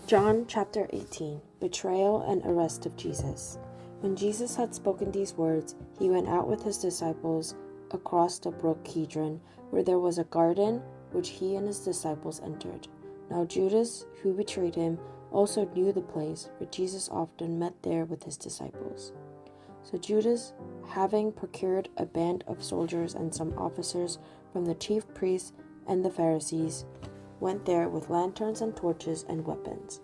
John chapter 18. Betrayal and arrest of Jesus. When Jesus had spoken these words, he went out with his disciples across the brook Kidron, where there was a garden, which he and his disciples entered. Now Judas, who betrayed him, also knew the place, for Jesus often met there with his disciples. So Judas, having procured a band of soldiers and some officers from the chief priests and the Pharisees, went there with lanterns and torches and weapons.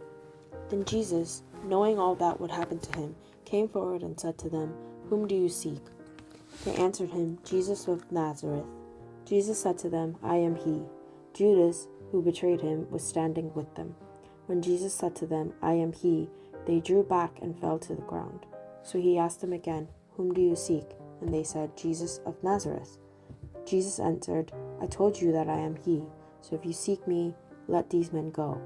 Then Jesus, knowing all that would happen to him, came forward and said to them, "Whom do you seek?" They answered him, "Jesus of Nazareth." Jesus said to them, "I am he." Judas, who betrayed him, was standing with them. When Jesus said to them, "I am he," they drew back and fell to the ground. So he asked them again, "Whom do you seek?" And they said, "Jesus of Nazareth." Jesus answered, "I told you that I am he. So if you seek me, let these men go."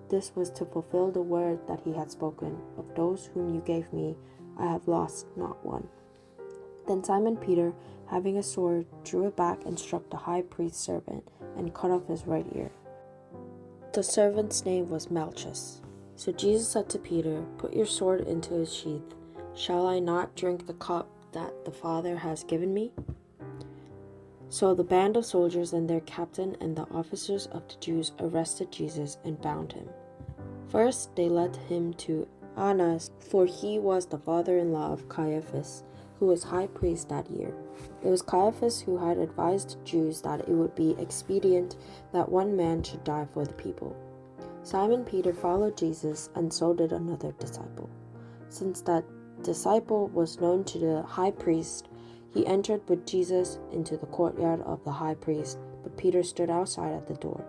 This was to fulfill the word that he had spoken, "Of those whom you gave me, I have lost not one." Then Simon Peter, having a sword, drew it back and struck the high priest's servant, and cut off his right ear. The servant's name was Malchus. So Jesus said to Peter, "Put your sword into its sheath. Shall I not drink the cup that the Father has given me?" So the band of soldiers and their captain and the officers of the Jews arrested Jesus and bound him. First they led him to Annas, for he was the father-in-law of Caiaphas, who was high priest that year. It was Caiaphas who had advised the Jews that it would be expedient that one man should die for the people. Simon Peter followed Jesus, and so did another disciple. Since that disciple was known to the high priest, he entered with Jesus into the courtyard of the high priest, but Peter stood outside at the door.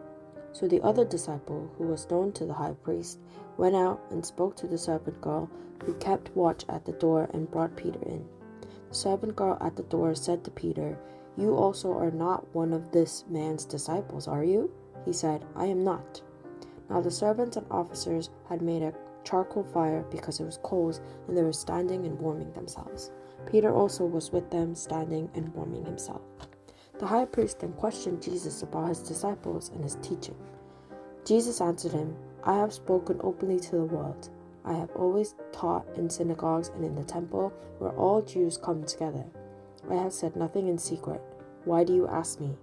So the other disciple, who was known to the high priest, went out and spoke to the servant girl who kept watch at the door and brought Peter in. The servant girl at the door said to Peter, "You also are not one of this man's disciples, are you?" He said, "I am not." Now the servants and officers had made a charcoal fire because it was cold, and they were standing and warming themselves. Peter also was with them, standing and warming himself. The high priest then questioned Jesus about his disciples and his teaching. Jesus answered him, "I have spoken openly to the world. I have always taught in synagogues and in the temple, where all Jews come together. I have said nothing in secret. Why do you ask me?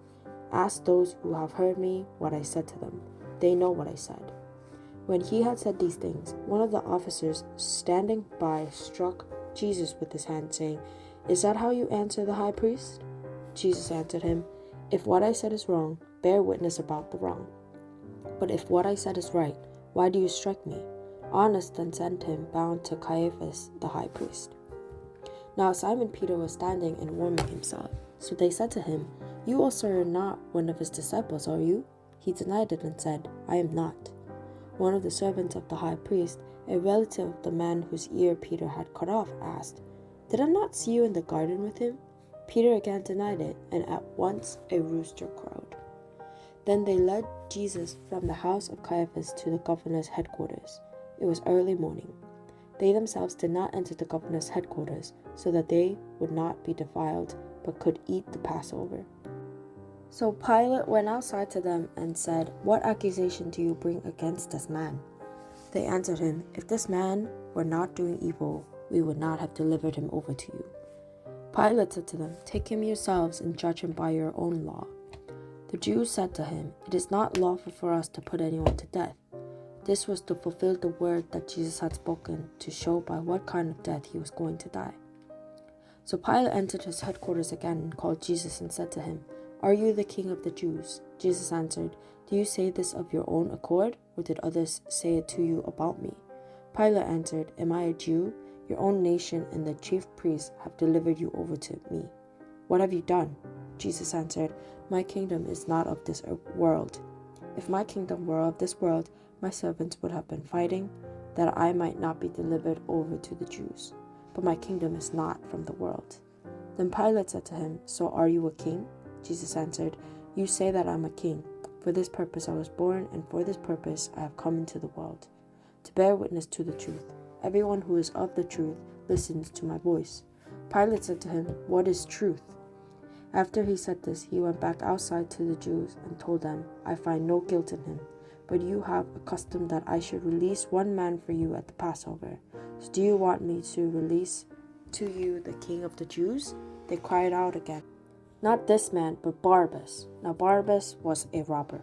Ask those who have heard me what I said to them. They know what I said." When he had said these things, one of the officers standing by struck Jesus with his hand, saying, "Is that how you answer the high priest?" Jesus answered him, "If what I said is wrong, bear witness about the wrong. But if what I said is right, why do you strike me?" Annas then sent him bound to Caiaphas the high priest. Now Simon Peter was standing and warming himself. So they said to him, "You also are not one of his disciples, are you?" He denied it and said, "I am not." One of the servants of the high priest, a relative of the man whose ear Peter had cut off, asked, "Did I not see you in the garden with him?" Peter again denied it, and at once a rooster crowed. Then they led Jesus from the house of Caiaphas to the governor's headquarters. It was early morning. They themselves did not enter the governor's headquarters, so that they would not be defiled, but could eat the Passover. So Pilate went outside to them and said, "What accusation do you bring against this man?" They answered him, "If this man were not doing evil, we would not have delivered him over to you." Pilate said to them, "Take him yourselves and judge him by your own law." The Jews said to him, "It is not lawful for us to put anyone to death." This was to fulfill the word that Jesus had spoken, to show by what kind of death he was going to die. So Pilate entered his headquarters again and called Jesus and said to him, "Are you the king of the Jews?" Jesus answered, "Do you say this of your own accord, or did others say it to you about me?" Pilate answered, "Am I a Jew? Your own nation and the chief priests have delivered you over to me. What have you done?" Jesus answered, "My kingdom is not of this world. If my kingdom were of this world, my servants would have been fighting, that I might not be delivered over to the Jews. But my kingdom is not from the world." Then Pilate said to him, "So are you a king?" Jesus answered, "You say that I am a king. For this purpose I was born, and for this purpose I have come into the world, to bear witness to the truth. Everyone who is of the truth listens to my voice." Pilate said to him, "What is truth?" After he said this, he went back outside to the Jews and told them, "I find no guilt in him. but you have a custom that I should release one man for you at the Passover. So do you want me to release to you the king of the Jews?" They cried out again, "Not this man, but Barabbas." Now Barabbas was a robber.